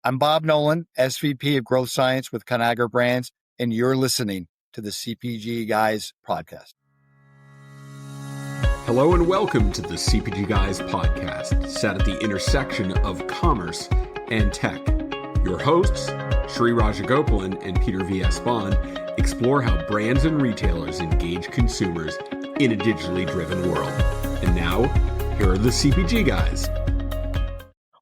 I'm Bob Nolan, SVP of Growth Science with Conagra Brands, and you're listening to the CPG Guys podcast. Hello and welcome to the CPG Guys podcast, set at the intersection of commerce and tech. Your hosts, Sri Rajagopalan and Peter V.S. Bond, explore how brands and retailers engage consumers in a digitally driven world. And now, here are the CPG Guys.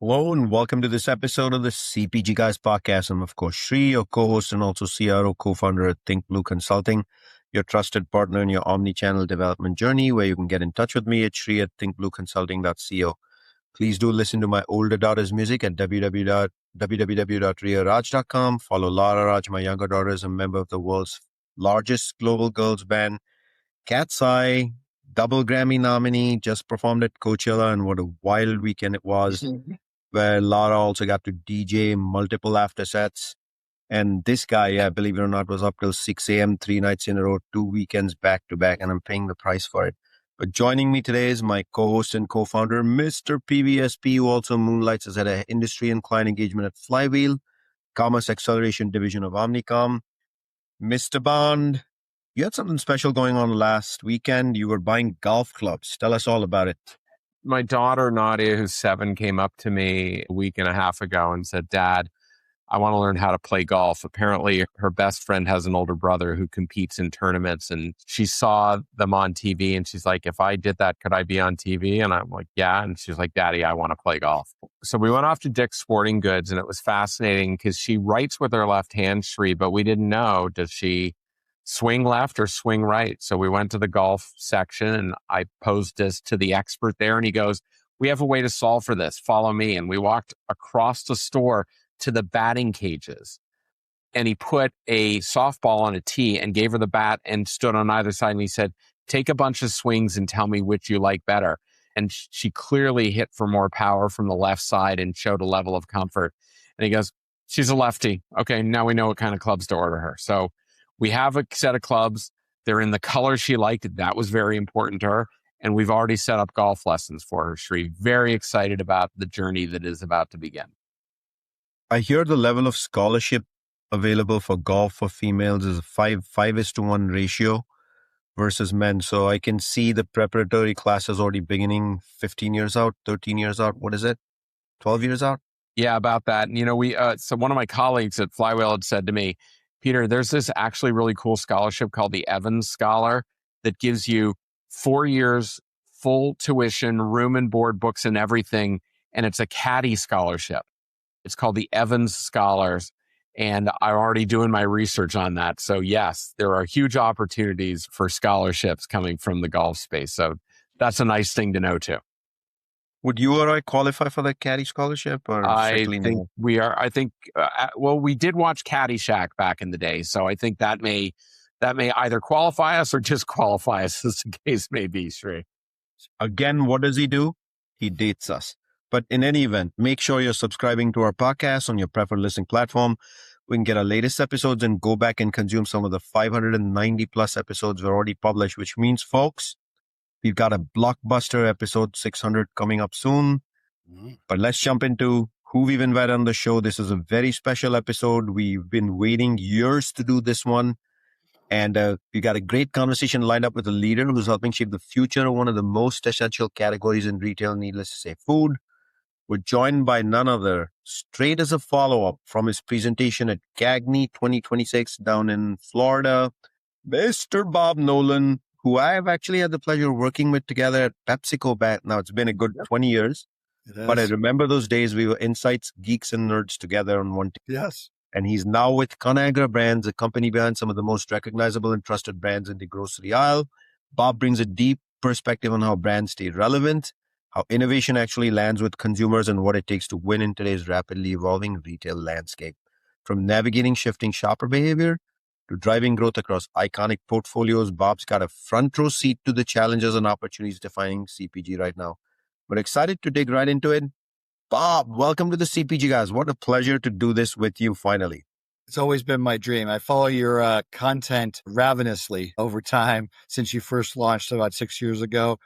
Hello and welcome to this episode of the CPG Guys podcast. I'm, of course, Sri, your co-host and also CRO, co-founder at Think Blue Consulting, your trusted partner in your omni-channel development journey, where you can get in touch with me at Sri at thinkblueconsulting.co. Please do listen to my older daughter's music at www.riaraj.com. Follow Lara Raj, my younger daughter, is a member of the world's largest global girls band, Cat's Eye, double Grammy nominee, just performed at Coachella, and what a wild weekend it was. Where Lara also got to DJ multiple after sets. And this guy, believe it or not, was up till 6 a.m., 3 nights in a row, 2 weekends back to back, and I'm paying the price for it. But joining me today is my co-host and co-founder, Mr. PVSP, who also moonlights as head of industry and client engagement at Flywheel, Commerce Acceleration Division of Omnicom. Mr. Bond, you had something special going on last weekend. You were buying golf clubs. Tell us all about it. My daughter, Nadia, who's 7, came up to me a week and a half ago and said, Dad, I want to learn how to play golf. Apparently, her best friend has an older brother who competes in tournaments, and she saw them on TV, and she's like, if I did that, could I be on TV? And I'm like, yeah. And she's like, Daddy, I want to play golf. So we went off to Dick's Sporting Goods, and it was fascinating because she writes with her left hand, Sri, but we didn't know, does she swing left or swing right? So we went to the golf section and I posed this to the expert there, and he goes, we have a way to solve for this. Follow me. And we walked across the store to the batting cages, and he put a softball on a tee and gave her the bat and stood on either side. And he said, take a bunch of swings and tell me which you like better. And she clearly hit for more power from the left side and showed a level of comfort. And he goes, she's a lefty. Okay, now we know what kind of clubs to order her. So we have a set of clubs. They're in the color she liked. That was very important to her. And we've already set up golf lessons for her, Sri. Very excited about the journey that is about to begin. I hear the level of scholarship available for golf for females is a 5:1 ratio versus men. So I can see the preparatory classes already beginning 15 years out, 13 years out. What is it? 12 years out? Yeah, about that. And, so one of my colleagues at Flywheel had said to me, Peter, there's this actually really cool scholarship called the Evans Scholar that gives you 4 years, full tuition, room and board, books and everything. And it's a caddy scholarship. It's called the Evans Scholars. And I'm already doing my research on that. So yes, there are huge opportunities for scholarships coming from the golf space. So that's a nice thing to know too. Would you or I qualify for the caddy scholarship? Or I think we are. I think, we did watch Caddyshack back in the day. So I think that may either qualify us or disqualify us, as the case may be, Sri. Again, what does he do? He dates us. But in any event, make sure you're subscribing to our podcast on your preferred listening platform. We can get our latest episodes and go back and consume some of the 590 plus episodes we've already published, which means, folks, we've got a blockbuster episode 600 coming up soon. But let's jump into who we've invited on the show. This is a very special episode. We've been waiting years to do this one. And we got a great conversation lined up with a leader who's helping shape the future of one of the most essential categories in retail, needless to say, food. We're joined by none other, straight as a follow-up from his presentation at CAGNY 2026 down in Florida, Mr. Bob Nolan, who I have actually had the pleasure of working with together at PepsiCo back. Now, it's been a good 20 years, but I remember those days we were insights, geeks, and nerds together on one team. Yes. And he's now with Conagra Brands, a company behind some of the most recognizable and trusted brands in the grocery aisle. Bob brings a deep perspective on how brands stay relevant, how innovation actually lands with consumers, and what it takes to win in today's rapidly evolving retail landscape. From navigating shifting shopper behavior to driving growth across iconic portfolios, Bob's got a front row seat to the challenges and opportunities defining CPG right now. We're excited to dig right into it. Bob, welcome to the CPG Guys. What a pleasure to do this with you finally. It's always been my dream. I follow your content ravenously over time since you first launched about 6 years ago.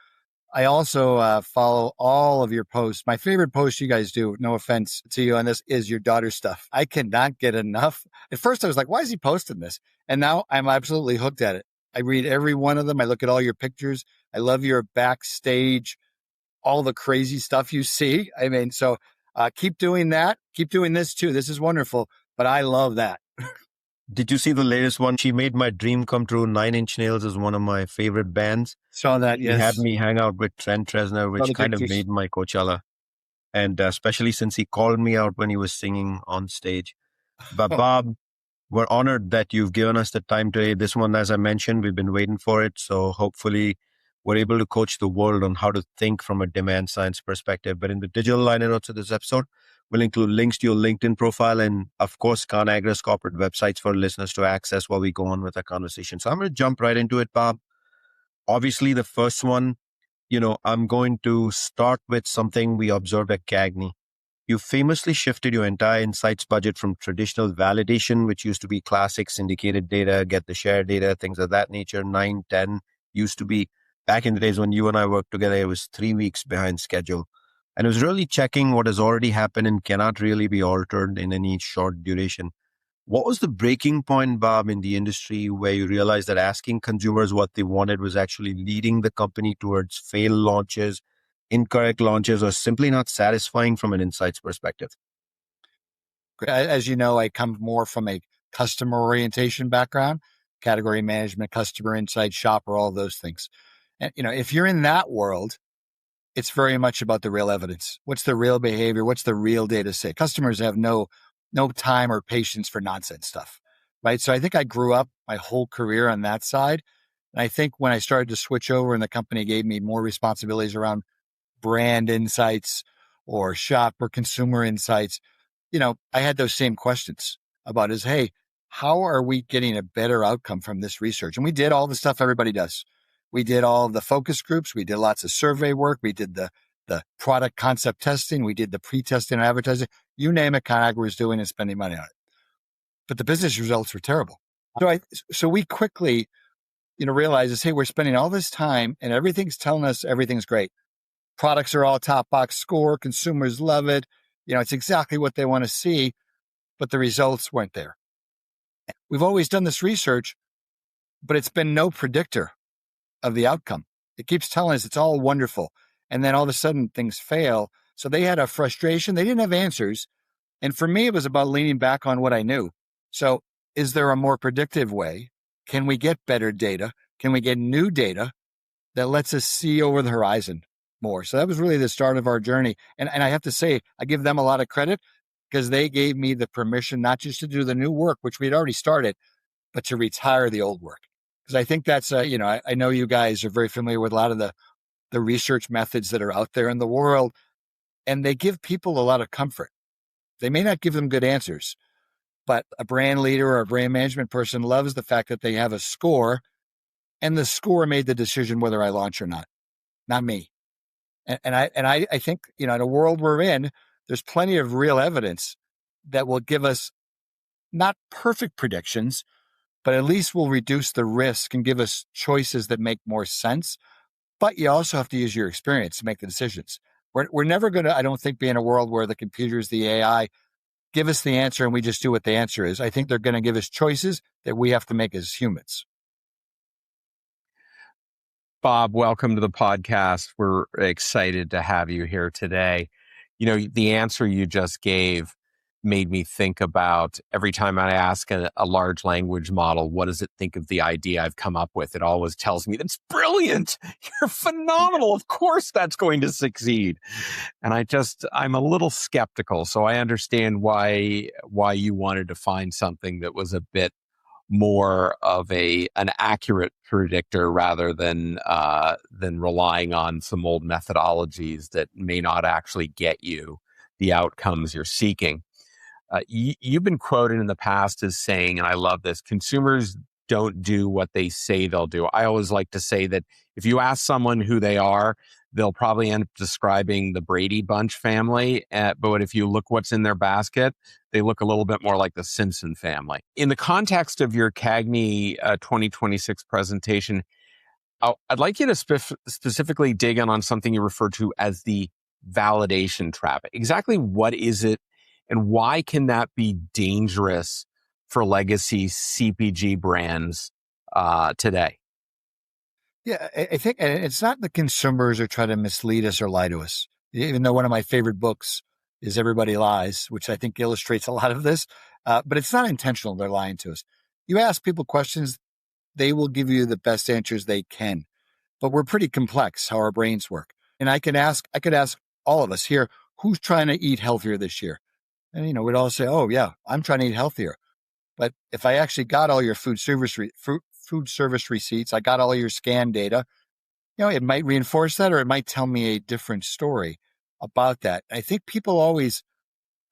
I also follow all of your posts. My favorite post you guys do, no offense to you on this, is your daughter stuff. I cannot get enough. At first I was like, why is he posting this? And now I'm absolutely hooked at it. I read every one of them. I look at all your pictures. I love your backstage, all the crazy stuff you see. I mean, so keep doing that. Keep doing this too. This is wonderful, but I love that. Did you see the latest one? She made my dream come true. 9 Inch Nails is one of my favorite bands. Saw that, He yes. had me hang out with Trent Reznor, which kind of made my Coachella. And especially since he called me out when he was singing on stage. But Bob, we're honored that you've given us the time today. This one, as I mentioned, we've been waiting for it. So hopefully we're able to coach the world on how to think from a demand science perspective. But in the digital liner notes of this episode, we'll include links to your LinkedIn profile and, of course, Conagra's corporate websites for listeners to access while we go on with our conversation. So I'm going to jump right into it, Bob. Obviously, the first one, I'm going to start with something we observed at CAGNY. You famously shifted your entire insights budget from traditional validation, which used to be classic syndicated data, get the share data, things of that nature. 9, 10 used to be, back in the days when you and I worked together, it was 3 weeks behind schedule. And it was really checking what has already happened and cannot really be altered in any short duration. What was the breaking point, Bob, in the industry where you realized that asking consumers what they wanted was actually leading the company towards failed launches, incorrect launches, or simply not satisfying from an insights perspective? As you know, I come more from a customer orientation background, category management, customer insight, shopper, all those things. And, if you're in that world, it's very much about the real evidence. What's the real behavior? What's the real data say? Customers have no time or patience for nonsense stuff, right? So I think I grew up my whole career on that side. And I think when I started to switch over and the company gave me more responsibilities around brand insights or shop or consumer insights, I had those same questions about hey, how are we getting a better outcome from this research? And we did all the stuff everybody does. We did all the focus groups. We did lots of survey work. We did the product concept testing. We did the pre-testing and advertising. You name it, Conagra was doing and spending money on it. But the business results were terrible. So we quickly, realized hey, we're spending all this time and everything's telling us everything's great. Products are all top box score. Consumers love it. It's exactly what they want to see, but the results weren't there. We've always done this research, but it's been no predictor of the outcome. It keeps telling us it's all wonderful. And then all of a sudden things fail. So they had a frustration. They didn't have answers. And for me, it was about leaning back on what I knew. So is there a more predictive way? Can we get better data? Can we get new data that lets us see over the horizon more? So that was really the start of our journey. And I have to say, I give them a lot of credit because they gave me the permission not just to do the new work, which we'd already started, but to retire the old work. Because I think that's, I know you guys are very familiar with a lot of the research methods that are out there in the world, and they give people a lot of comfort. They may not give them good answers, but a brand leader or a brand management person loves the fact that they have a score, and the score made the decision whether I launch or not me. And I think, in a world we're in, there's plenty of real evidence that will give us not perfect predictions, but at least will reduce the risk and give us choices that make more sense. But you also have to use your experience to make the decisions. We're never going to, I don't think, be in a world where the computers, the AI, give us the answer and we just do what the answer is. I think they're going to give us choices that we have to make as humans. Bob, welcome to the podcast. We're excited to have you here today. The answer you just gave made me think about every time I ask a large language model, what does it think of the idea I've come up with? It always tells me, that's brilliant. You're phenomenal. Of course that's going to succeed. And I'm a little skeptical. So I understand why you wanted to find something that was a bit more of an accurate predictor rather than relying on some old methodologies that may not actually get you the outcomes you're seeking. You've been quoted in the past as saying, and I love this, consumers don't do what they say they'll do. I always like to say that if you ask someone who they are, they'll probably end up describing the Brady Bunch family. But if you look what's in their basket, they look a little bit more like the Simpson family. In the context of your CAGNY 2026 presentation, I'd like you to specifically dig in on something you refer to as the validation trap. Exactly what is it, and why can that be dangerous for legacy CPG brands today? Yeah, I think and it's not the consumers are trying to mislead us or lie to us. Even though one of my favorite books is Everybody Lies, which I think illustrates a lot of this, but it's not intentional. They're lying to us. You ask people questions, they will give you the best answers they can. But we're pretty complex how our brains work. And I could ask all of us here, who's trying to eat healthier this year? And, we'd all say, oh, yeah, I'm trying to eat healthier. But if I actually got all your food service receipts, I got all your scan data, it might reinforce that or it might tell me a different story about that. I think people always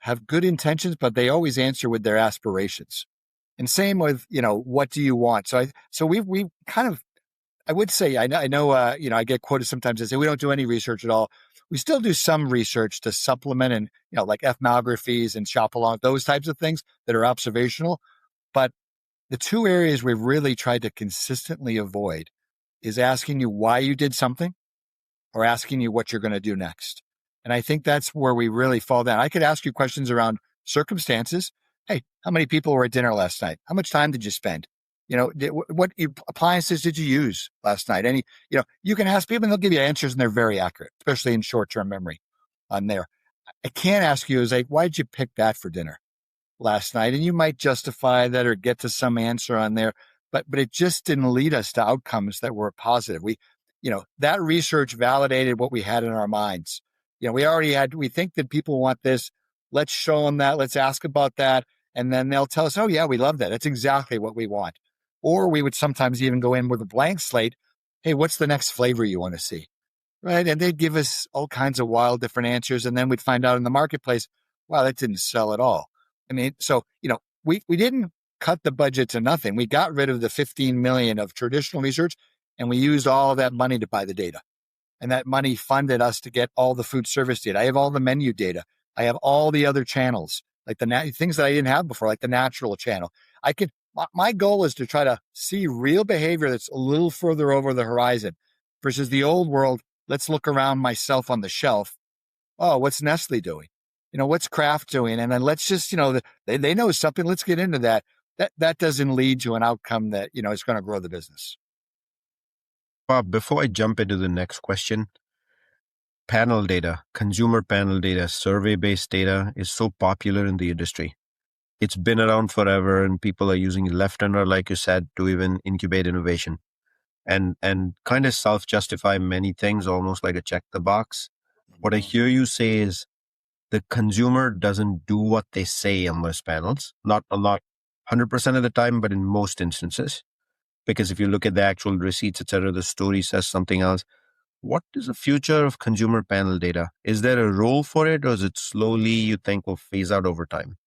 have good intentions, but they always answer with their aspirations. And same with, what do you want? So we kind of, I would say, I know, I get quoted sometimes. They say we don't do any research at all. We still do some research to supplement and, like ethnographies and shop along, those types of things that are observational. But the two areas we've really tried to consistently avoid is asking you why you did something or asking you what you're going to do next. And I think that's where we really fall down. I could ask you questions around circumstances. Hey, how many people were at dinner last night? How much time did you spend? What appliances did you use last night? You can ask people and they'll give you answers and they're very accurate, especially in short-term memory on there. I can't ask you is like, why did you pick that for dinner last night? And you might justify that or get to some answer on there, but it just didn't lead us to outcomes that were positive. That research validated what we had in our minds. We think that people want this. Let's show them that. Let's ask about that. And then they'll tell us, oh yeah, we love that. That's exactly what we want. Or we would sometimes even go in with a blank slate. Hey, what's the next flavor you want to see? Right. And they'd give us all kinds of wild different answers. And then we'd find out in the marketplace, wow, that didn't sell at all. I mean, so, we didn't cut the budget to nothing. We got rid of the 15 million of traditional research and we used all of that money to buy the data. And that money funded us to get all the food service data. I have all the menu data. I have all the other channels, like the things that I didn't have before, like the natural channel. My goal is to try to see real behavior that's a little further over the horizon versus the old world. Let's look around myself on the shelf. Oh, what's Nestle doing? What's Kraft doing? And then let's just, they know something. Let's get into that. That doesn't lead to an outcome that, is going to grow the business. Bob, before I jump into the next question, panel data, consumer panel data, survey-based data is so popular in the industry. It's been around forever and people are using it left and right, like you said, to even incubate innovation and kind of self-justify many things, almost like a check the box. What I hear you say is the consumer doesn't do what they say on those panels, not 100% of the time, but in most instances. Because if you look at the actual receipts, etc., the story says something else. What is the future of consumer panel data? Is there a role for it, or is it slowly, you think, will phase out over time?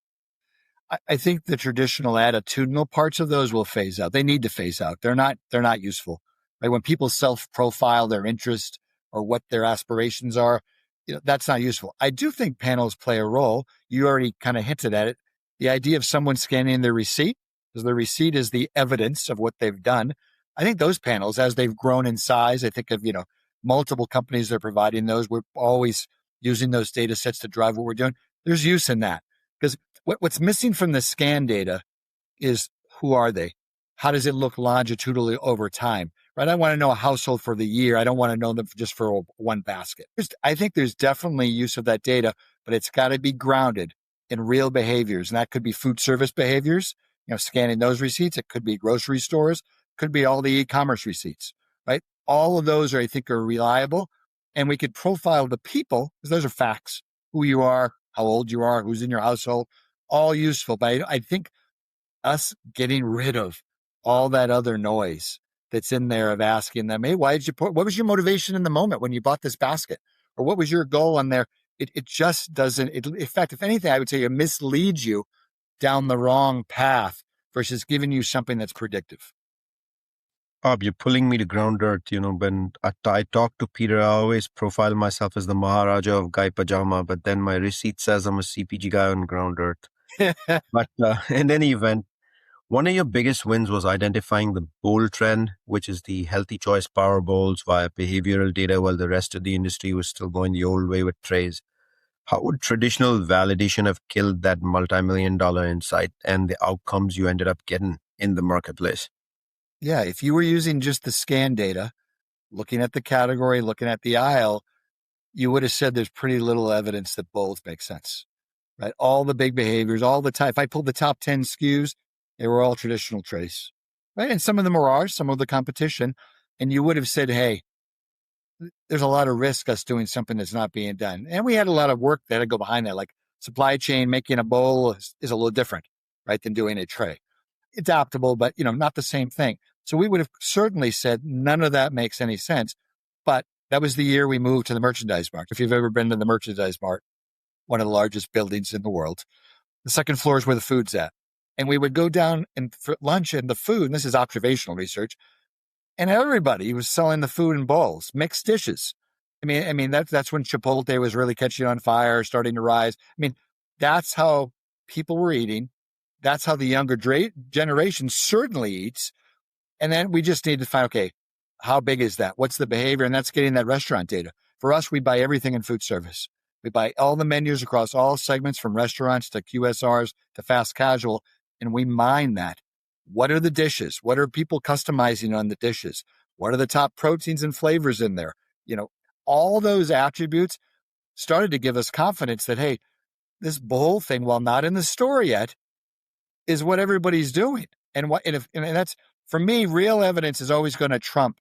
I think the traditional attitudinal parts of those will phase out. They need to phase out. They're not useful. Right? When people self-profile their interest or what their aspirations are, that's not useful. I do think panels play a role. You already kind of hinted at it. The idea of someone scanning their receipt, because the receipt is the evidence of what they've done. I think those panels, as they've grown in size, I think of, multiple companies that are providing those. We're always using those data sets to drive what we're doing. There's use in that. Because what's missing from the scan data is who are they? How does it look longitudinally over time? Right? I want to know a household for the year. I don't want to know them just for one basket. I think there's definitely use of that data, but it's got to be grounded in real behaviors. And that could be food service behaviors, scanning those receipts. It could be grocery stores, could be all the e-commerce receipts, right? All of those I think are reliable. And we could profile the people, because those are facts, who you are, how old you are, who's in your household, all useful. But I think us getting rid of all that other noise that's in there of asking them, hey, what was your motivation in the moment when you bought this basket? Or what was your goal on there? It just doesn't, in fact, if anything, I would say it misleads you down the wrong path versus giving you something that's predictive. Bob, you're pulling me to ground earth. When I talk to Peter, I always profile myself as the Maharaja of Guy Pajama, but then my receipt says I'm a CPG guy on ground earth. But in any event, One of your biggest wins was identifying the bowl trend, which is the healthy choice power bowls via behavioral data, while the rest of the industry was still going the old way with trays. How would traditional validation have killed that multi-million-dollar insight and the outcomes you ended up getting in the marketplace? Yeah, if you were using just the scan data, looking at the category, looking at the aisle, you would have said there's pretty little evidence that bowls make sense, right? All the big behaviors, all the time. If I pulled the top 10 SKUs, they were all traditional trays, right? And some of them are ours, some of the competition. And you would have said, hey, there's a lot of risk us doing something that's not being done. And we had a lot of work that had to go behind that, like supply chain, making a bowl is a little different, right, than doing a tray. Adaptable, but, not the same thing. So we would have certainly said none of that makes any sense. But that was the year we moved to the merchandise mart. If you've ever been to the merchandise mart, one of the largest buildings in the world, the second floor is where the food's at. And we would go down and for lunch and the food, and this is observational research, and everybody was selling the food in bowls, mixed dishes. I mean that's when Chipotle was really catching on fire, starting to rise. That's how people were eating. That's how the younger generation certainly eats. And then we just need to find, okay, how big is that? What's the behavior? And that's getting that restaurant data. For us, we buy everything in food service. We buy all the menus across all segments, from restaurants to QSRs to fast casual, and we mine that. What are the dishes? What are people customizing on the dishes? What are the top proteins and flavors in there? All those attributes started to give us confidence that, hey, this bowl thing, while not in the store yet, is what everybody's doing. And that's, for me, real evidence is always going to trump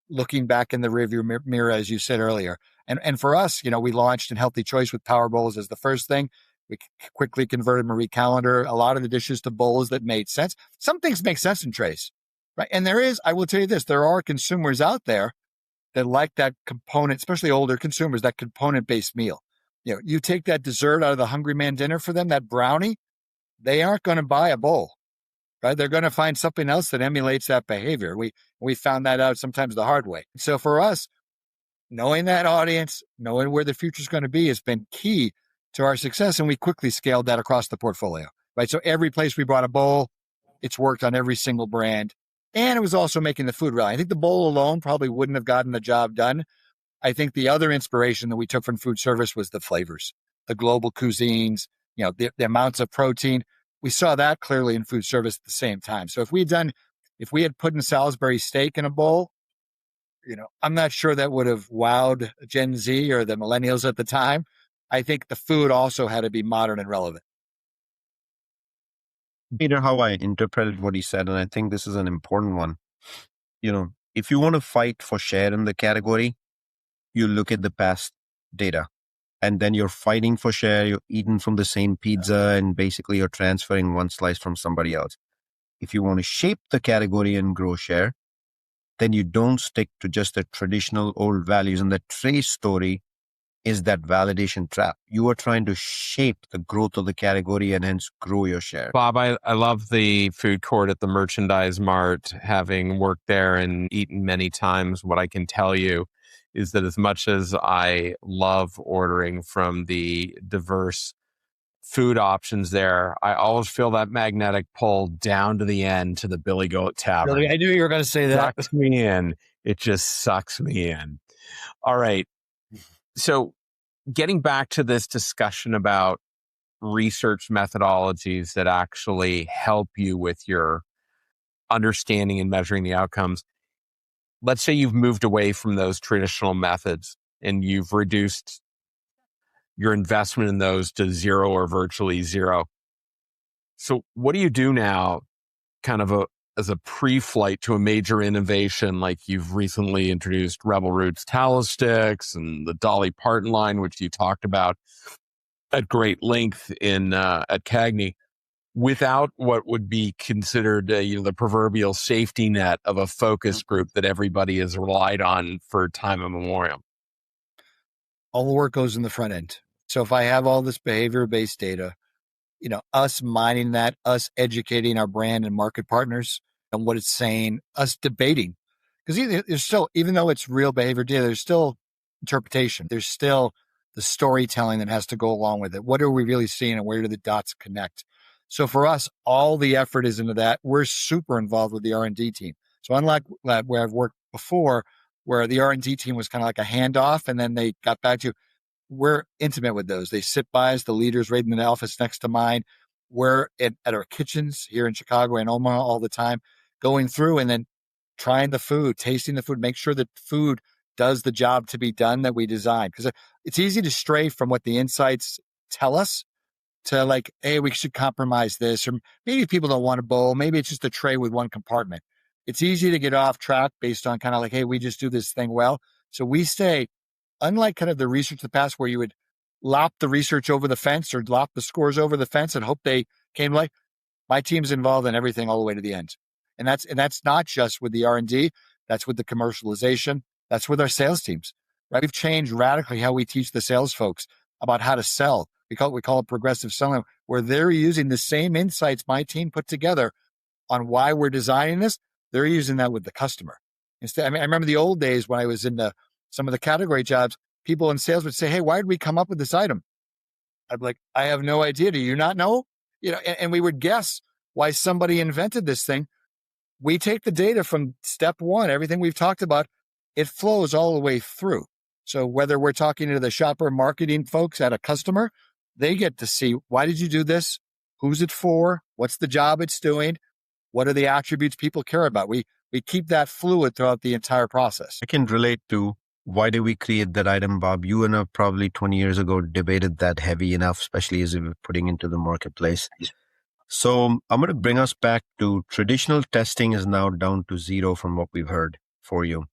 looking back in the rearview mirror, as you said earlier. And for us, we launched in Healthy Choice with Power Bowls as the first thing. We quickly converted Marie Callender, a lot of the dishes, to bowls that made sense. Some things make sense in trays, right? And I will tell you this, there are consumers out there that like that component, especially older consumers, that component-based meal. You take that dessert out of the Hungry Man dinner for them, that brownie, they aren't going to buy a bowl, right? They're going to find something else that emulates that behavior. We found that out sometimes the hard way. So for us, knowing that audience, knowing where the future is going to be has been key to our success. And we quickly scaled that across the portfolio, right? So every place we brought a bowl, it's worked on every single brand. And it was also making the food right. I think the bowl alone probably wouldn't have gotten the job done. I think the other inspiration that we took from food service was the flavors, the global cuisines, the amounts of protein. We saw that clearly in food service at the same time. So if we had put in Salisbury steak in a bowl, I'm not sure that would have wowed Gen Z or the millennials at the time. I think the food also had to be modern and relevant. Peter, how I interpreted what he said, and I think this is an important one. If you want to fight for share in the category, you look at the past data, and then you're fighting for share. You're eating from the same pizza, and basically you're transferring one slice from somebody else. If you want to shape the category and grow share, then you don't stick to just the traditional old values. And the tray story is that validation trap. You are trying to shape the growth of the category and hence grow your share. Bob, I love the food court at the merchandise mart. Having worked there and eaten many times, what I can tell you is that as much as I love ordering from the diverse food options there, I always feel that magnetic pull down to the end to the Billy Goat Tavern. Really? I knew you were going to say that. Sucks me in. It just sucks me in. All right. So getting back to this discussion about research methodologies that actually help you with your understanding and measuring the outcomes, let's say you've moved away from those traditional methods and you've reduced your investment in those to zero or virtually zero. So what do you do now as a pre-flight to a major innovation, like you've recently introduced Rebel Roots Tallow Sticks and the Dolly Parton line, which you talked about at great length at CAGNY, without what would be considered the proverbial safety net of a focus group that everybody has relied on for time immemorial? All the work goes in the front end. So if I have all this behavior-based data, us mining that, us educating our brand and market partners on what it's saying, us debating, because there's still, even though it's real behavior data, there's still interpretation. There's still the storytelling that has to go along with it. What are we really seeing and where do the dots connect? So for us, all the effort is into that. We're super involved with the R&D team. So unlike where I've worked before, where the R&D team was kind of like a handoff and then they got back to you, we're intimate with those. They sit by us, the leaders right in the office next to mine. We're at our kitchens here in Chicago and Omaha all the time, going through and then trying the food, tasting the food, make sure that food does the job to be done that we designed. Because it's easy to stray from what the insights tell us to like, hey, we should compromise this, or maybe people don't want a bowl. Maybe it's just a tray with one compartment. It's easy to get off track based on kind of like, hey, we just do this thing well. So we stay, unlike kind of the research of the past where you would lop the research over the fence or lop the scores over the fence and hope they came like, my team's involved in everything all the way to the end. And that's not just with the R&D, that's with the commercialization, that's with our sales teams, right? We've changed radically how we teach the sales folks about how to sell. We call it progressive selling, where they're using the same insights my team put together on why we're designing this. They're using that with the customer. Instead, I remember the old days when I was in some of the category jobs, people in sales would say, hey, why did we come up with this item? I'd be like, I have no idea. Do you not know? And we would guess why somebody invented this thing. We take the data from step one, everything we've talked about, it flows all the way through. So whether we're talking to the shopper marketing folks at a customer, they get to see, why did you do this? Who's it for? What's the job it's doing? What are the attributes people care about? We keep that fluid throughout the entire process. I can relate to why did we create that item, Bob? You and I probably 20 years ago debated that heavy enough, especially as we were putting into the marketplace. So I'm going to bring us back to traditional testing is now down to zero from what we've heard for you.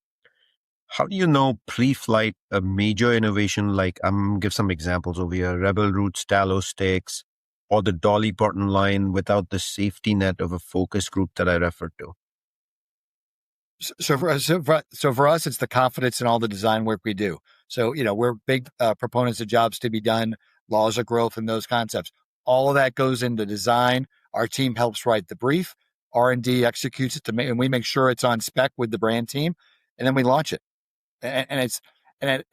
How do you know pre-flight a major innovation like, I'm going to give some examples over here, Rebel Roots Tallow Sticks or the Dolly Parton line without the safety net of a focus group that I referred to? So for us, it's the confidence in all the design work we do. So, we're big proponents of jobs to be done, laws of growth, and those concepts. All of that goes into design. Our team helps write the brief. R&D executes it and we make sure it's on spec with the brand team, and then we launch it. And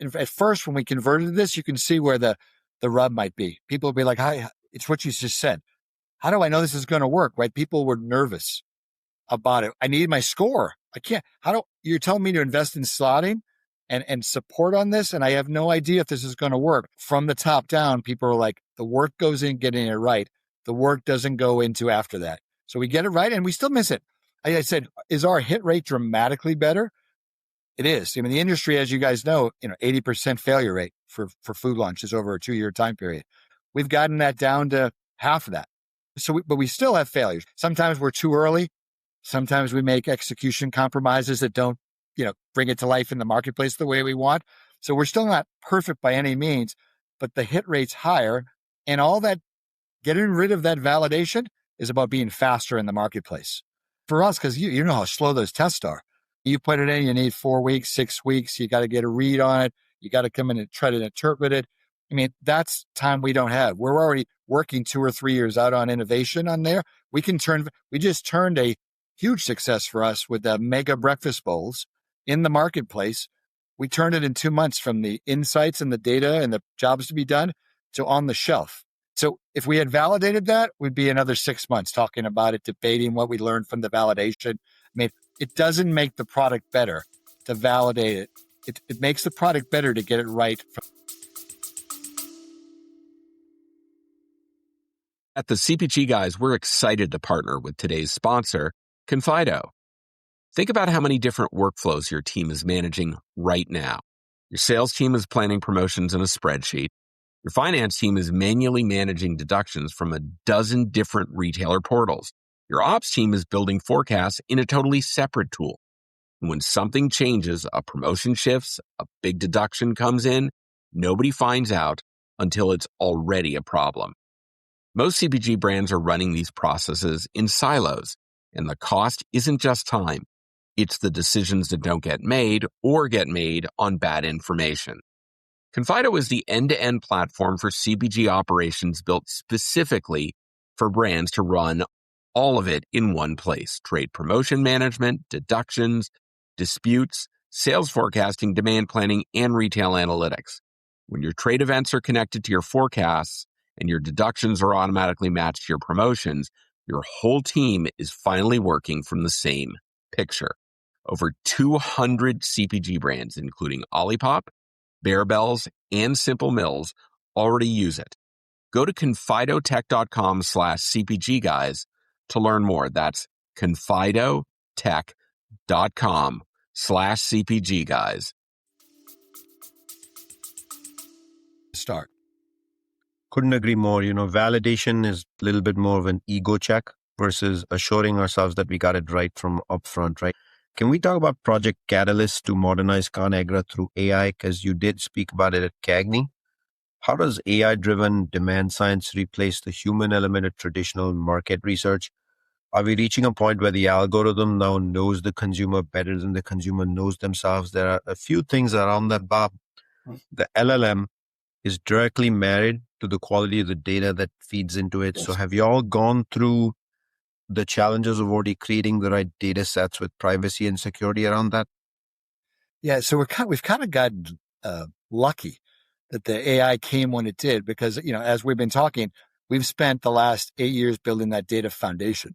at first, when we converted this, you can see where the rub might be. People will be like, "Hi, it's what you just said. How do I know this is going to work?" Right? People were nervous about it. I need my score. I can't. You're telling me to invest in slotting and support on this, and I have no idea if this is going to work. From the top down, people are like, the work goes in getting it right. The work doesn't go into after that. So we get it right, and we still miss it. I said, is our hit rate dramatically better? It is. I mean, the industry, as you guys know, 80% failure rate for food launches over a 2-year time period. We've gotten that down to half of that. But we still have failures. Sometimes we're too early. Sometimes we make execution compromises that don't, bring it to life in the marketplace the way we want. So we're still not perfect by any means, but the hit rate's higher. And all that, getting rid of that validation is about being faster in the marketplace. For us, because you know how slow those tests are. You put it in, you need 4 weeks, 6 weeks. You got to get a read on it. You got to come in and try to interpret it. I mean, that's time we don't have. We're already working 2 or 3 years out on innovation on there. We just turned a huge success for us with the mega breakfast bowls in the marketplace. We turned it in 2 months from the insights and the data and the jobs to be done to on the shelf. So if we had validated that, we'd be another 6 months talking about it, debating what we learned from the validation. I mean, it doesn't make the product better to validate it. It makes the product better to get it right. At the CPG Guys, we're excited to partner with today's sponsor, Confido. Think about how many different workflows your team is managing right now. Your sales team is planning promotions in a spreadsheet. Your finance team is manually managing deductions from a dozen different retailer portals. Your ops team is building forecasts in a totally separate tool. And when something changes, a promotion shifts, a big deduction comes in, nobody finds out until it's already a problem. Most CPG brands are running these processes in silos, and the cost isn't just time. It's the decisions that don't get made or get made on bad information. Confido is the end-to-end platform for CPG operations built specifically for brands to run all of it in one place. Trade promotion management, deductions, disputes, sales forecasting, demand planning, and retail analytics. When your trade events are connected to your forecasts and your deductions are automatically matched to your promotions, your whole team is finally working from the same picture. Over 200 CPG brands, including Olipop, Bear Bells, and Simple Mills, already use it. Go to confidotech.com/CPG Guys to learn more. That's confidotech.com/CPG Guys. Start. Couldn't agree more. Validation is a little bit more of an ego check versus assuring ourselves that we got it right from upfront, right? Can we talk about Project Catalyst to modernize Conagra through AI? Because you did speak about it at CAGNY. How does AI-driven demand science replace the human element of traditional market research? Are we reaching a point where the algorithm now knows the consumer better than the consumer knows themselves? There are a few things around that, Bob. The LLM is directly married to the quality of the data that feeds into it. Yes. So have you all gone through the challenges of already creating the right data sets with privacy and security around that? Yeah, so we've kind of gotten lucky that the AI came when it did, because, as we've been talking, we've spent the last 8 years building that data foundation,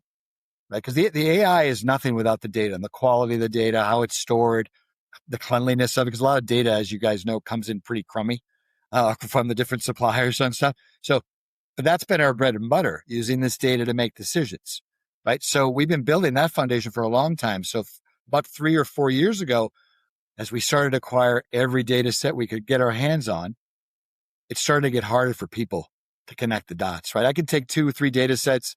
right? Because the AI is nothing without the data and the quality of the data, how it's stored, the cleanliness of it, because a lot of data, as you guys know, comes in pretty crummy from the different suppliers and stuff. So that's been our bread and butter, using this data to make decisions, right? So we've been building that foundation for a long time. So about 3 or 4 years ago, as we started to acquire every data set we could get our hands on, it started to get harder for people to connect the dots, right? I can take 2 or 3 data sets,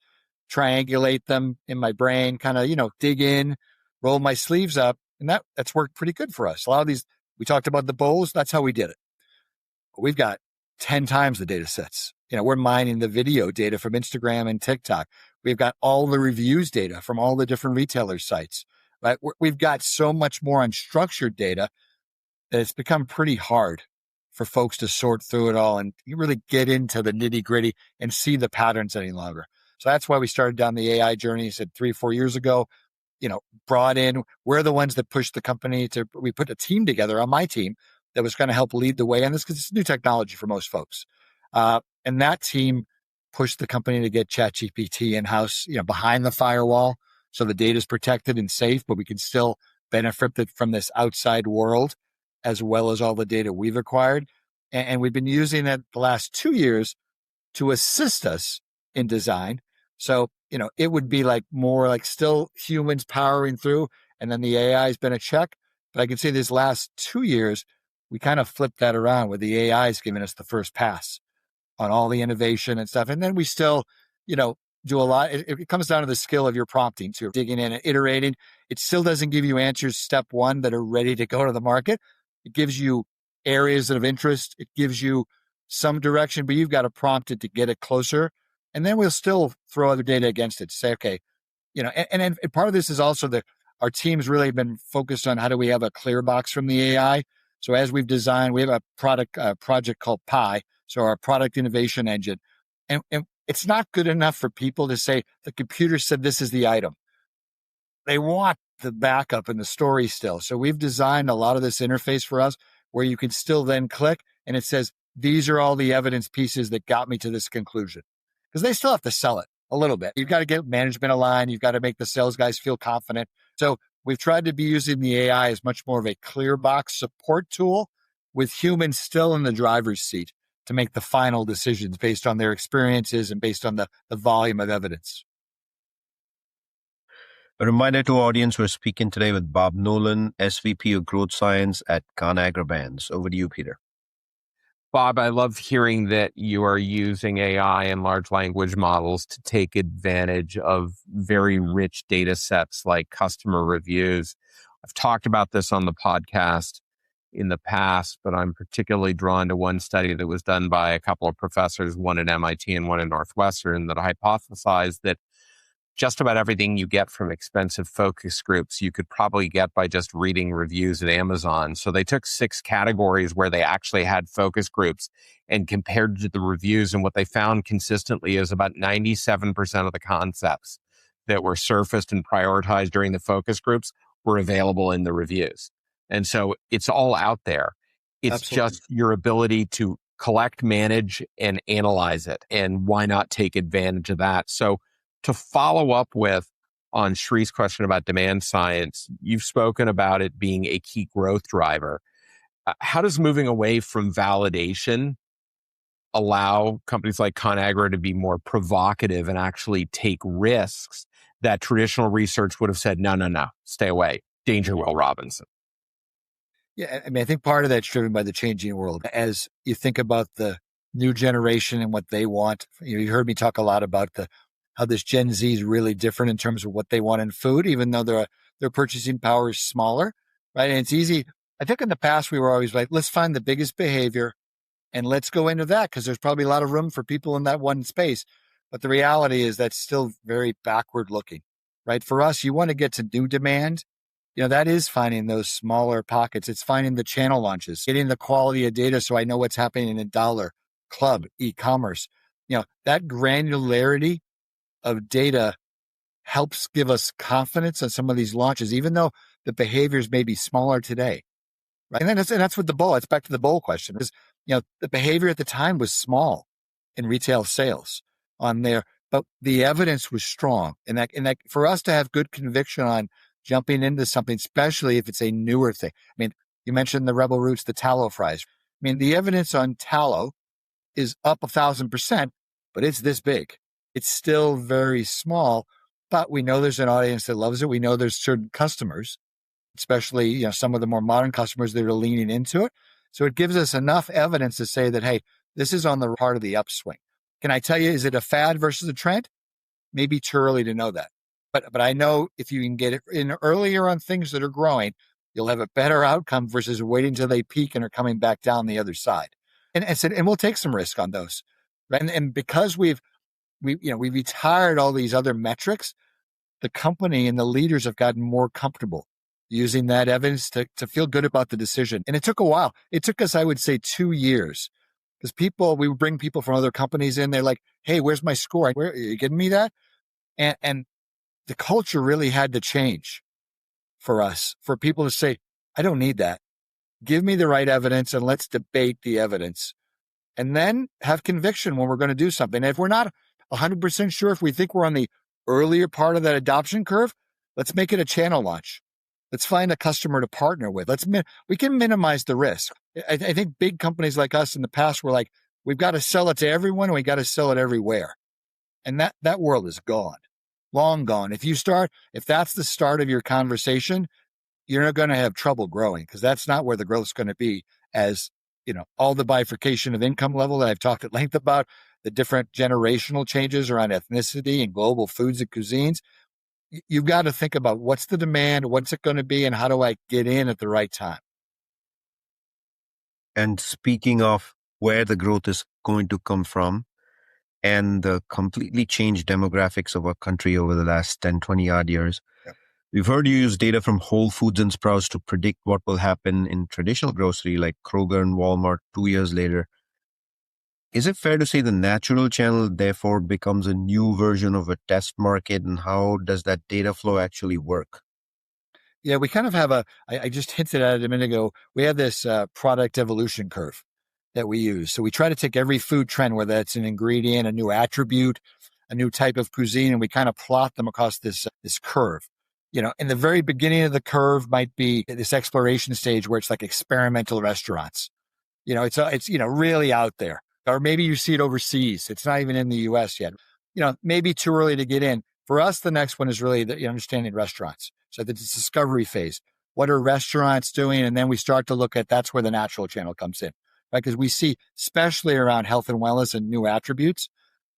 triangulate them in my brain, kind of, dig in, roll my sleeves up. And that's worked pretty good for us. A lot of these, we talked about the bowls. That's how we did it. But we've got 10 times the data sets. We're mining the video data from Instagram and TikTok. We've got all the reviews data from all the different retailer sites, right? We've got so much more unstructured data that it's become pretty hard for folks to sort through it all and you really get into the nitty gritty and see the patterns any longer. So that's why we started down the AI journey. I said 3 or 4 years ago, brought in, we're the ones that pushed the company we put a team together on my team that was going to help lead the way on this, because it's new technology for most folks. And that team pushed the company to get ChatGPT in-house, behind the firewall. So the data is protected and safe, but we can still benefit from this outside world, as well as all the data we've acquired. And we've been using it the last 2 years to assist us in design. So, it would be more like still humans powering through, and then the AI has been a check. But I can say these last 2 years, we kind of flipped that around, where the AI is giving us the first pass on all the innovation and stuff. And then we still, do a lot. It comes down to the skill of your prompting. So you're digging in and iterating. It still doesn't give you answers step 1 that are ready to go to the market. It gives you areas of interest. It gives you some direction, but you've got to prompt it to get it closer. And then we'll still throw other data against it to say, okay, and part of this is also that our team's really been focused on how do we have a clear box from the AI. So as we've designed, we have a project called PI, so our product innovation engine. And it's not good enough for people to say, the computer said this is the item. They want the backup and the story still. So we've designed a lot of this interface for us where you can still then click and it says, these are all the evidence pieces that got me to this conclusion. Because they still have to sell it a little bit. You've got to get management aligned. You've got to make the sales guys feel confident. So we've tried to be using the AI as much more of a clear box support tool, with humans still in the driver's seat to make the final decisions based on their experiences and based on the volume of evidence. A reminder to our audience, we're speaking today with Bob Nolan, SVP of Growth Science at Conagra Brands. Over to you, Peter. Bob, I love hearing that you are using AI and large language models to take advantage of very rich data sets like customer reviews. I've talked about this on the podcast in the past, but I'm particularly drawn to one study that was done by a couple of professors, one at MIT and one at Northwestern, that hypothesized that just about everything you get from expensive focus groups, you could probably get by just reading reviews at Amazon. So they took 6 categories where they actually had focus groups and compared to the reviews. And what they found consistently is about 97% of the concepts that were surfaced and prioritized during the focus groups were available in the reviews. And so it's all out there. It's Absolutely. Just your ability to collect, manage, and analyze it. And why not take advantage of that? So to follow up with on Shree's question about demand science, you've spoken about it being a key growth driver. How does moving away from validation allow companies like Conagra to be more provocative and actually take risks that traditional research would have said, no, stay away, danger, Will Robinson? Yeah, I mean, I think part of that's driven by the changing world. As you think about the new generation and what they want, you heard me talk a lot about how this Gen Z is really different in terms of what they want in food, even though their purchasing power is smaller, right? And it's easy. I think in the past we were always like, let's find the biggest behavior and let's go into that because there's probably a lot of room for people in that one space. But the reality is that's still very backward looking, right? For us, you want to get to new demand. That is finding those smaller pockets. It's finding the channel launches, getting the quality of data so I know what's happening in dollar, club, e-commerce. That granularity of data helps give us confidence on some of these launches, even though the behaviors may be smaller today. Right. And that's with the bowl. It's back to the bowl question is, the behavior at the time was small in retail sales on there, but the evidence was strong. And that for us to have good conviction on jumping into something, especially if it's a newer thing. I mean, you mentioned the Rebel Roots, the tallow fries. I mean, the evidence on tallow is up 1,000%, but it's this big. It's still very small, but we know there's an audience that loves it. We know there's certain customers, especially, some of the more modern customers that are leaning into it. So it gives us enough evidence to say that, hey, this is on the part of the upswing. Can I tell you, is it a fad versus a trend? Maybe too early to know that. But I know if you can get it in earlier on things that are growing, you'll have a better outcome versus waiting until they peak and are coming back down the other side. And we'll take some risk on those. Right? And because we've retired all these other metrics, the company and the leaders have gotten more comfortable using that evidence to feel good about the decision. And it took a while. It took us, I would say, 2 years because we would bring people from other companies in. They're like, hey, where's my score? Are you giving me that? And the culture really had to change for us, for people to say, I don't need that. Give me the right evidence and let's debate the evidence and then have conviction when we're going to do something. And if we're not 100% sure, if we think we're on the earlier part of that adoption curve, let's make it a channel launch. Let's find a customer to partner with. We can minimize the risk. I think big companies like us in the past were like, we've got to sell it to everyone and we got to sell it everywhere. And that world is gone. Long gone. If that's the start of your conversation, you're not going to have trouble growing because that's not where the growth is going to be. As all the bifurcation of income level that I've talked at length about, the different generational changes around ethnicity and global foods and cuisines. You've got to think about what's the demand, what's it going to be, and how do I get in at the right time? And speaking of where the growth is going to come from, and the completely changed demographics of our country over the last 10, 20 odd years. Yeah. We've heard you use data from Whole Foods and Sprouts to predict what will happen in traditional grocery like Kroger and Walmart 2 years later. Is it fair to say the natural channel therefore becomes a new version of a test market, and how does that data flow actually work? Yeah, we kind of have I just hinted at it a minute ago, we have this product evolution curve that we use. So we try to take every food trend, whether it's an ingredient, a new attribute, a new type of cuisine, and we kind of plot them across this curve. In the very beginning of the curve might be this exploration stage where it's like experimental restaurants. It's really out there. Or maybe you see it overseas. It's not even in the US yet. Maybe too early to get in. For us, the next one is really the understanding restaurants. So the discovery phase. What are restaurants doing? And then we start to look at, that's where the natural channel comes in. Right? Because we see, especially around health and wellness and new attributes,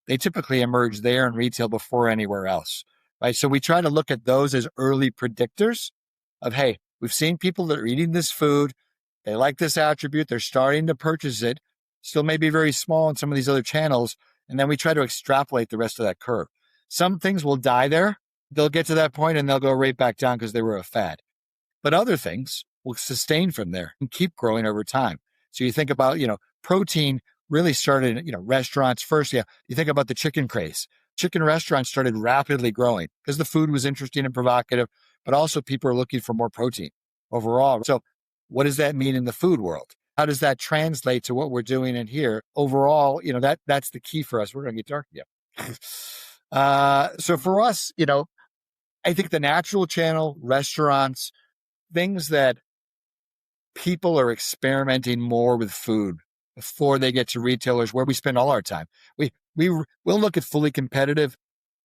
they typically emerge there in retail before anywhere else. Right? So we try to look at those as early predictors of, hey, we've seen people that are eating this food. They like this attribute. They're starting to purchase it. Still may be very small in some of these other channels. And then we try to extrapolate the rest of that curve. Some things will die there. They'll get to that point and they'll go right back down because they were a fad. But other things will sustain from there and keep growing over time. So you think about, protein really started in, restaurants first. Yeah. You think about the chicken craze. Chicken restaurants started rapidly growing because the food was interesting and provocative, but also people are looking for more protein overall. So what does that mean in the food world? How does that translate to what we're doing in here? Overall, that's the key for us. We're going to get dark again. So for us, I think the natural channel, restaurants, things that people are experimenting more with food before they get to retailers, where we spend all our time. We'll look at fully competitive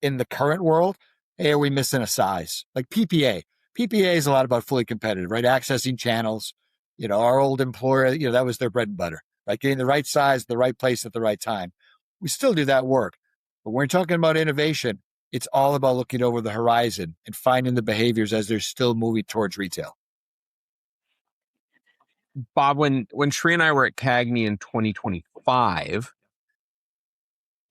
in the current world. Hey, are we missing a size? Like PPA. PPA is a lot about fully competitive, right? Accessing channels. Our old employer, that was their bread and butter, right? Getting the right size, the right place at the right time. We still do that work. But when we're talking about innovation, it's all about looking over the horizon and finding the behaviors as they're still moving towards retail. Bob, when Sri and I were at CAGNY in 2025,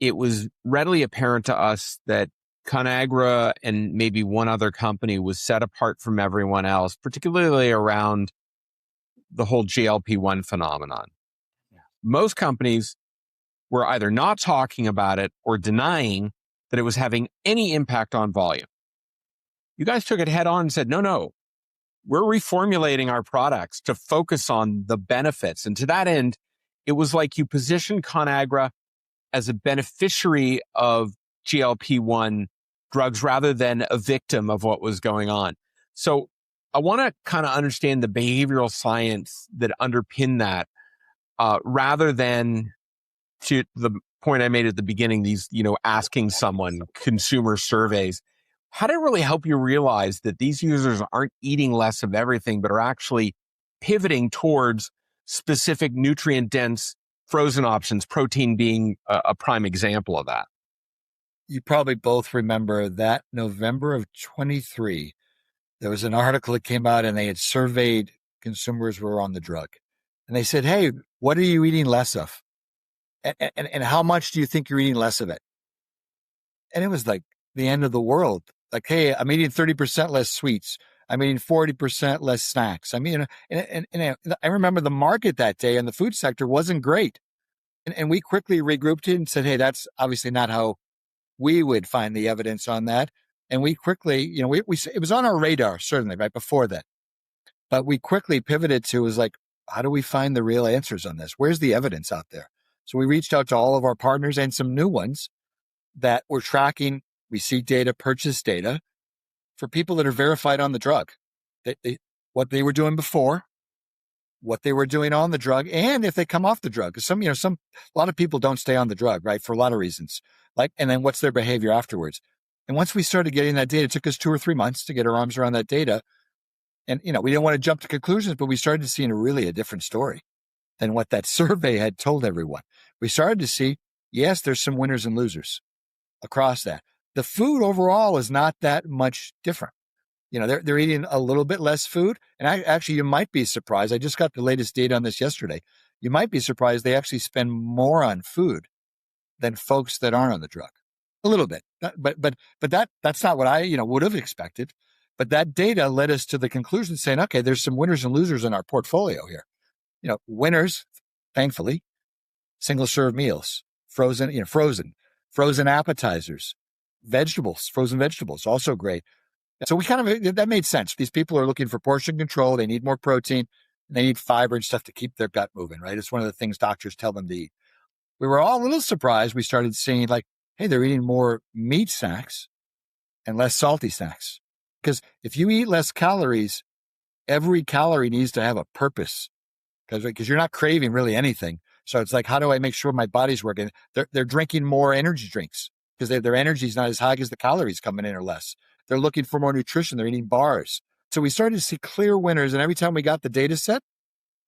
it was readily apparent to us that Conagra and maybe one other company was set apart from everyone else, particularly around the whole GLP-1 phenomenon. Yeah. Most companies were either not talking about it or denying that it was having any impact on volume. You guys took it head on and said, no, we're reformulating our products to focus on the benefits. And to that end, it was like you positioned Conagra as a beneficiary of GLP-1 drugs rather than a victim of what was going on. So I want to kind of understand the behavioral science that underpinned that, rather than, to the point I made at the beginning, these, asking someone, consumer surveys. How did it really help you realize that these users aren't eating less of everything, but are actually pivoting towards specific nutrient-dense frozen options, protein being a prime example of that? You probably both remember that November of 23, there was an article that came out and they had surveyed consumers who were on the drug. And they said, hey, what are you eating less of? And how much do you think you're eating less of it? And it was like the end of the world. Like, hey, I'm eating 30% less sweets. I'm eating 40% less snacks. I mean, and I remember the market that day in the food sector wasn't great. And we quickly regrouped it and said, hey, that's obviously not how we would find the evidence on that. And we quickly, it was on our radar, certainly, right before that. But we quickly pivoted to, was like, how do we find the real answers on this? Where's the evidence out there? So we reached out to all of our partners and some new ones that were tracking receipt data, purchase data for people that are verified on the drug. What they were doing before, what they were doing on the drug, and if they come off the drug. Because a lot of people don't stay on the drug, right, for a lot of reasons. And then what's their behavior afterwards? And once we started getting that data, it took us 2 or 3 months to get our arms around that data. And, we didn't want to jump to conclusions, but we started to see a different story than what that survey had told everyone. We started to see, yes, there's some winners and losers across that. The food overall is not that much different. They're eating a little bit less food. And you might be surprised. I just got the latest data on this yesterday. You might be surprised they actually spend more on food than folks that aren't on the drug. A little bit. But that's not what I, would have expected. But that data led us to the conclusion saying, okay, there's some winners and losers in our portfolio here. Winners, thankfully, single serve meals, frozen appetizers, frozen vegetables, also great. So that made sense. These people are looking for portion control. They need more protein. They need fiber and stuff to keep their gut moving, right? It's one of the things doctors tell them to eat. We were all a little surprised. We started seeing hey, they're eating more meat snacks and less salty snacks. Because if you eat less calories, every calorie needs to have a purpose. Because you're not craving really anything. So it's like, how do I make sure my body's working? They're drinking more energy drinks because their energy is not as high as the calories coming in or less. They're looking for more nutrition. They're eating bars. So we started to see clear winners. And every time we got the data set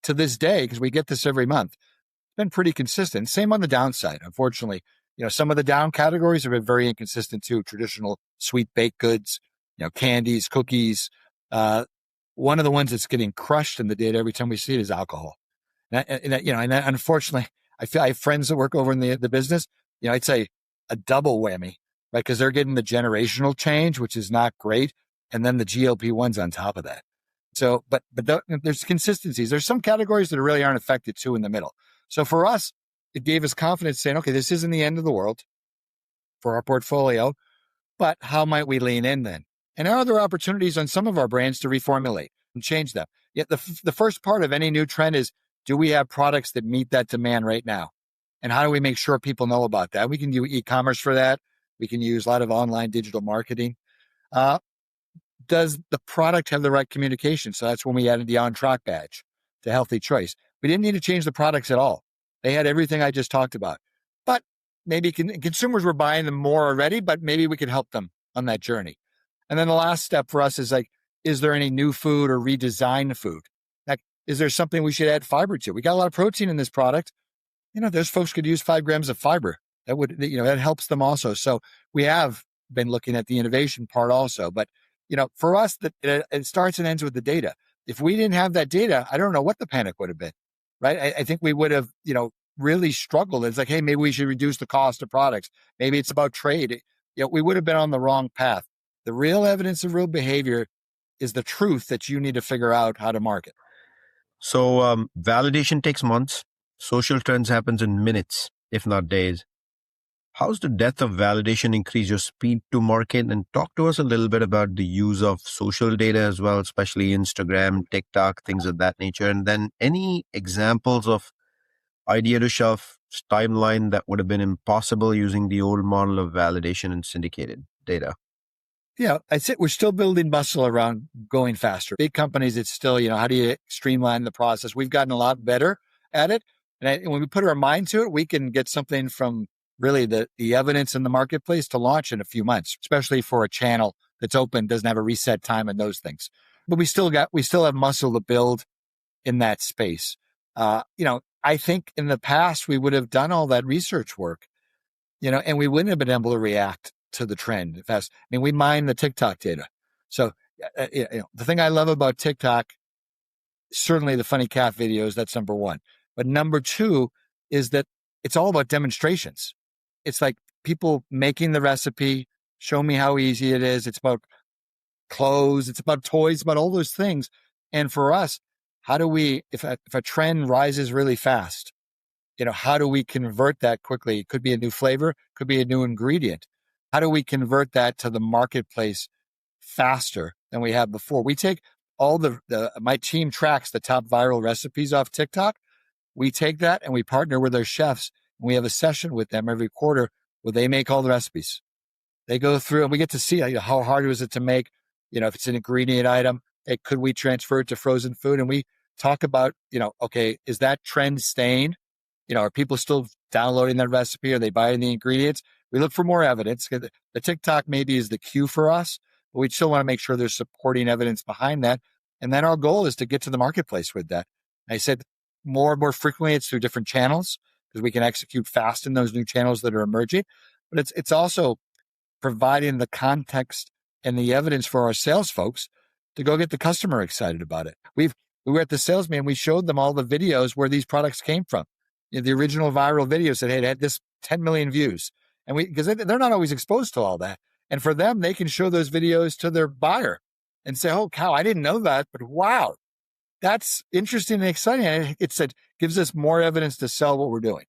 to this day, because we get this every month, it's been pretty consistent. Same on the downside. Unfortunately, some of the down categories have been very inconsistent too. Traditional sweet baked goods, candies, cookies. One of the ones that's getting crushed in the data every time we see it is alcohol. And unfortunately, I have friends that work over in the business. I'd say a double whammy, right? Because they're getting the generational change, which is not great, and then the GLP-1s on top of that. So, but there's consistencies. There's some categories that really aren't affected too in the middle. So for us, it gave us confidence saying, okay, this isn't the end of the world for our portfolio, but how might we lean in then? And are there opportunities on some of our brands to reformulate and change them? Yet the first part of any new trend is do we have products that meet that demand right now? And how do we make sure people know about that? We can do e-commerce for that. We can use a lot of online digital marketing. Does the product have the right communication? So that's when we added the on-track badge to Healthy Choice. We didn't need to change the products at all. They had everything I just talked about. But maybe consumers were buying them more already, but maybe we could help them on that journey. And then the last step for us is like, is there any new food or redesigned food? Like, is there something we should add fiber to? We got a lot of protein in this product. Those folks could use 5 grams of fiber. That helps them also. So we have been looking at the innovation part also. But, for us, it starts and ends with the data. If we didn't have that data, I don't know what the panic would have been, right? I think we would have, really struggled. It's like, hey, maybe we should reduce the cost of products. Maybe it's about trade. We would have been on the wrong path. The real evidence of real behavior is the truth that you need to figure out how to market. So validation takes months. Social trends happens in minutes, if not days. How's the depth of validation increase your speed to market? And talk to us a little bit about the use of social data as well, especially Instagram, TikTok, things of that nature. And then any examples of idea to shelf timeline that would have been impossible using the old model of validation and syndicated data. Yeah, I'd say we're still building muscle around going faster. Big companies, it's still, how do you streamline the process? We've gotten a lot better at it. And when we put our mind to it, we can get something from really the evidence in the marketplace to launch in a few months, especially for a channel that's open, doesn't have a reset time and those things. But we still have muscle to build in that space. I think in the past we would have done all that research work, and we wouldn't have been able to react to the trend fast. We mine the TikTok data. So, the thing I love about TikTok, certainly the funny cat videos, that's number one. But number two is that it's all about demonstrations. It's like people making the recipe, show me how easy it is. It's about clothes, it's about toys, about all those things. And for us, how do we, if a trend rises really fast, how do we convert that quickly? It could be a new flavor, could be a new ingredient. How do we convert that to the marketplace faster than we have before? We take all my team tracks the top viral recipes off TikTok. We take that and we partner with our chefs. And we have a session with them every quarter where they make all the recipes. They go through and we get to see how hard was it to make, if it's an ingredient item, could we transfer it to frozen food? And we talk about, okay, is that trend staying? Are people still downloading that recipe? Are they buying the ingredients? We look for more evidence. The TikTok maybe is the cue for us, but we still want to make sure there's supporting evidence behind that. And then our goal is to get to the marketplace with that. I said more and more frequently, it's through different channels because we can execute fast in those new channels that are emerging. But it's also providing the context and the evidence for our sales folks to go get the customer excited about it. We were at the salesman, we showed them all the videos where these products came from. The original viral video said, hey, it had this 10 million views. And because they're not always exposed to all that. And for them, they can show those videos to their buyer and say, oh, cow, I didn't know that, but wow, that's interesting and exciting. And it gives us more evidence to sell what we're doing.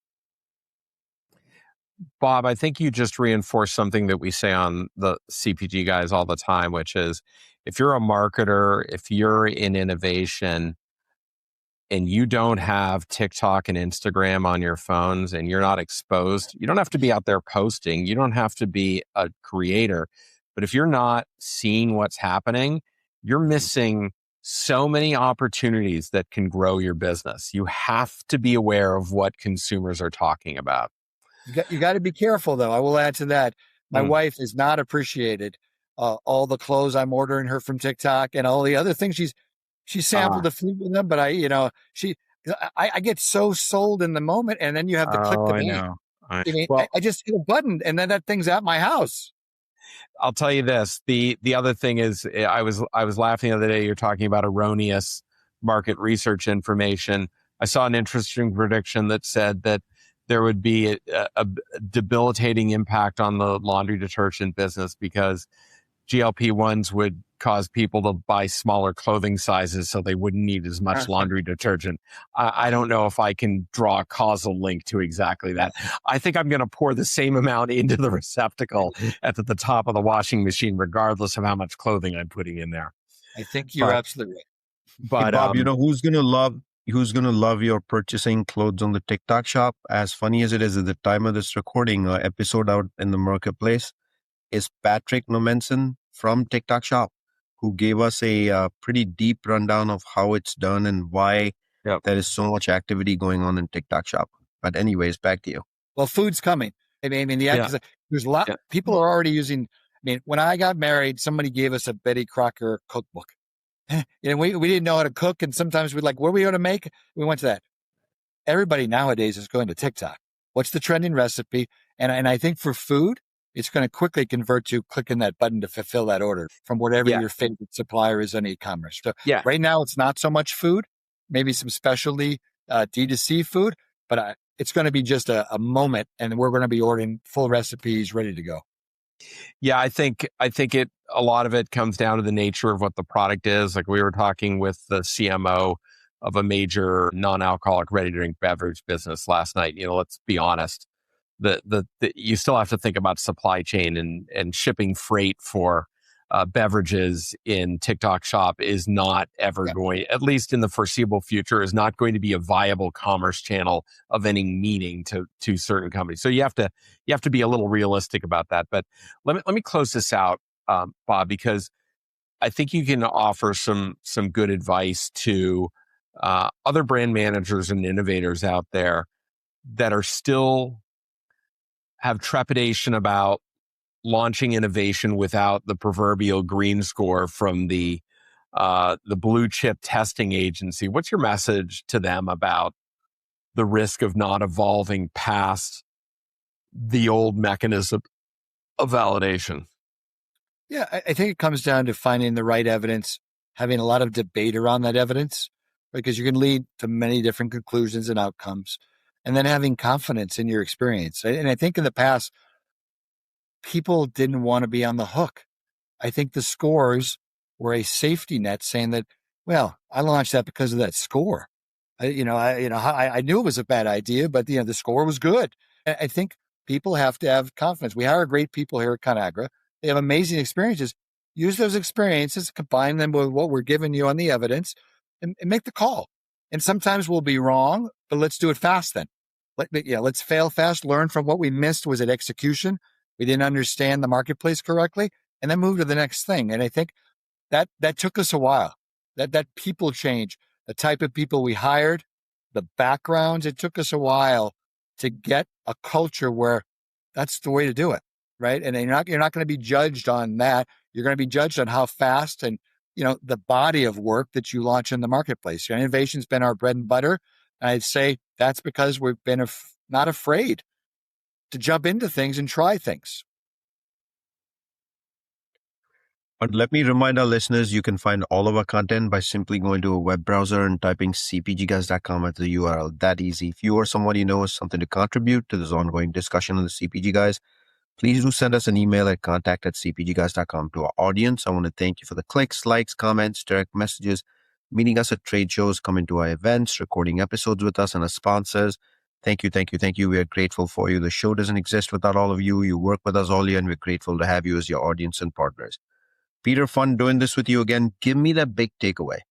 Bob, I think you just reinforced something that we say on the CPG Guys all the time, which is if you're a marketer, if you're in innovation and you don't have TikTok and Instagram on your phones and you're not exposed, you don't have to be out there posting. You don't have to be a creator. But if you're not seeing what's happening, you're missing so many opportunities that can grow your business. You have to be aware of what consumers are talking about. You got to be careful, though. I will add to that. My wife has not appreciated all the clothes I'm ordering her from TikTok and all the other things. She sampled the food with them, but I get so sold in the moment, and then you have to click the button. I just hit a button, and then that thing's at my house. I'll tell you this: the other thing is, I was laughing the other day. You're talking about erroneous market research information. I saw an interesting prediction that said that there would be a debilitating impact on the laundry detergent business because GLP-1s would cause people to buy smaller clothing sizes so they wouldn't need as much laundry detergent. I don't know if I can draw a causal link to exactly that. I think I'm going to pour the same amount into the receptacle at the top of the washing machine, regardless of how much clothing I'm putting in there. I think you're absolutely right. But hey, Bob, who's going to love who's going to love your purchasing clothes on the TikTok shop. As funny as it is, at the time of this recording, episode out in the marketplace is Patrick Nomensen from TikTok shop, who gave us a pretty deep rundown of how it's done and why there is so much activity going on in TikTok shop. But anyways, back to you. Well, food's coming. There's a lot. People are already using. When I got married, somebody gave us a Betty Crocker cookbook. We didn't know how to cook, and sometimes we'd like, what are we going to make? We went to that. Everybody nowadays is going to TikTok. What's the trending recipe? And I think for food, it's going to quickly convert to clicking that button to fulfill that order from whatever your favorite supplier is on e-commerce. So right now, it's not so much food, maybe some specialty D2C food, but it's going to be just a moment, and we're going to be ordering full recipes ready to go. Yeah, I think a lot of it comes down to the nature of what the product is. Like we were talking with the CMO of a major non-alcoholic ready-to-drink beverage business last night. Let's be honest. You still have to think about supply chain and shipping freight for beverages in TikTok shop is not ever going, at least in the foreseeable future, is not going to be a viable commerce channel of any meaning to certain companies. So you have to be a little realistic about that. But let me close this out, Bob, because I think you can offer some good advice to other brand managers and innovators out there that are still have trepidation about launching innovation without the proverbial green score from the blue chip testing agency. What's your message to them about the risk of not evolving past the old mechanism of validation? Yeah, I think it comes down to finding the right evidence, having a lot of debate around that evidence, because you can lead to many different conclusions and outcomes, and then having confidence in your experience. And I think in the past, people didn't want to be on the hook. I think the scores were a safety net saying that, well, I launched that because of that score. I knew it was a bad idea, but the score was good. I think people have to have confidence. We hire great people here at Conagra. They have amazing experiences. Use those experiences, combine them with what we're giving you on the evidence, and make the call. And sometimes we'll be wrong, but let's do it fast then. Let's fail fast, learn from what we missed. Was it execution? We didn't understand the marketplace correctly, and then move to the next thing. And I think that took us a while. That people change, the type of people we hired, the backgrounds, it took us a while to get a culture where that's the way to do it, right? And you're not going to be judged on that. You're going to be judged on how fast and the body of work that you launch in the marketplace. Innovation's been our bread and butter. And I'd say that's because we've been not afraid to jump into things and try things. But let me remind our listeners, you can find all of our content by simply going to a web browser and typing cpgguys.com at the URL. That easy. If you or someone you know has something to contribute to this ongoing discussion on the CPG Guys, please do send us an email at contact@cpgguys.com. To our audience, I want to thank you for the clicks, likes, comments, direct messages, meeting us at trade shows, coming to our events, recording episodes with us, and our sponsors. Thank you, thank you, thank you. We are grateful for you. The show doesn't exist without all of you. You work with us all year, and we're grateful to have you as your audience and partners. Peter, fun doing this with you again. Give me that big takeaway.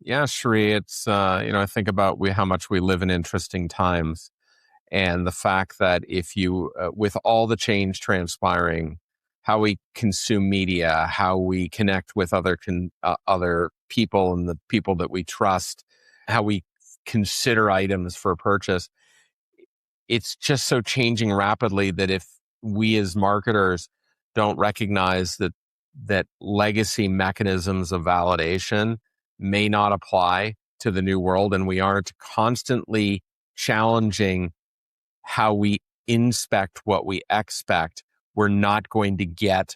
Yeah, Sri, it's, I think about how much we live in interesting times, and the fact that if you, with all the change transpiring, how we consume media, how we connect with other people and the people that we trust, how we consider items for purchase, it's just so changing rapidly that if we as marketers don't recognize that legacy mechanisms of validation may not apply to the new world, and we aren't constantly challenging how we inspect what we expect, we're not going to get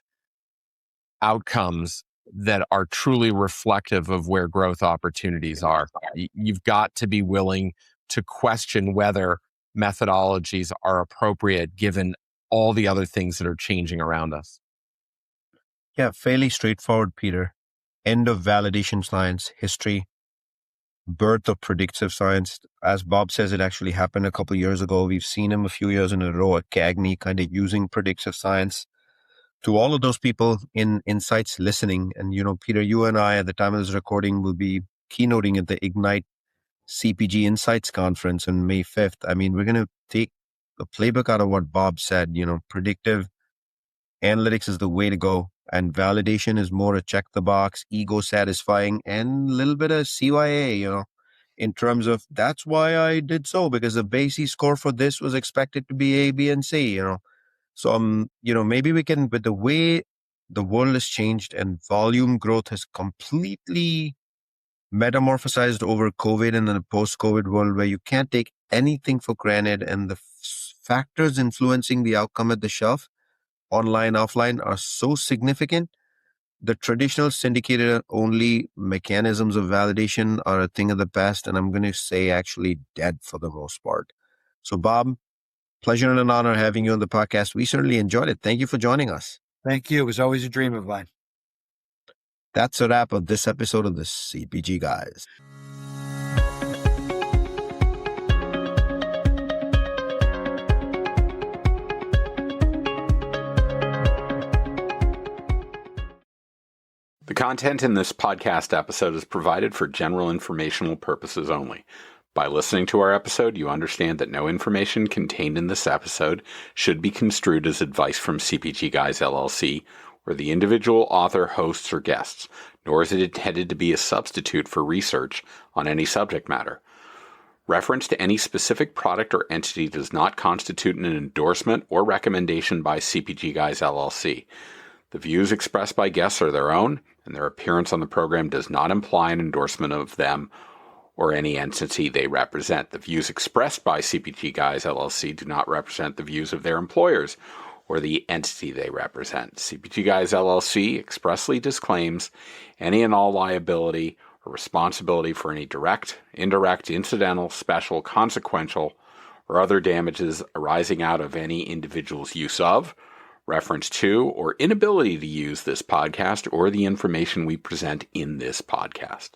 outcomes that are truly reflective of where growth opportunities are. You've got to be willing to question whether methodologies are appropriate given all the other things that are changing around us. Yeah, fairly straightforward, Peter. End of validation science, history, birth of predictive science. As Bob says, it actually happened a couple of years ago. We've seen him a few years in a row at CAGNY, kind of using predictive science. To all of those people in Insights listening, and Peter, you and I at the time of this recording will be keynoting at the Ignite CPG Insights Conference on May 5th. I mean, we're going to take the playbook out of what Bob said. Predictive analytics is the way to go, and validation is more a check the box, ego satisfying, and a little bit of CYA, in terms of that's why I did so, because the base score for this was expected to be A, B, and C, So, maybe we can, with the way the world has changed and volume growth has completely metamorphosized over COVID and in a post-COVID world where you can't take anything for granted, and the factors influencing the outcome at the shelf, online, offline, are so significant. The traditional syndicated only mechanisms of validation are a thing of the past, and I'm going to say actually dead for the most part. So, Bob, pleasure and an honor having you on the podcast. We certainly enjoyed it. Thank you for joining us. Thank you. It was always a dream of mine. That's a wrap of this episode of the CPG Guys. The content in this podcast episode is provided for general informational purposes only. By listening to our episode, you understand that no information contained in this episode should be construed as advice from CPG Guys LLC or the individual author, hosts, or guests, nor is it intended to be a substitute for research on any subject matter. Reference to any specific product or entity does not constitute an endorsement or recommendation by CPG Guys LLC. The views expressed by guests are their own, and their appearance on the program does not imply an endorsement of them or any entity they represent. The views expressed by CPG Guys LLC do not represent the views of their employers or the entity they represent. CPG Guys LLC expressly disclaims any and all liability or responsibility for any direct, indirect, incidental, special, consequential, or other damages arising out of any individual's use of, reference to, or inability to use this podcast or the information we present in this podcast.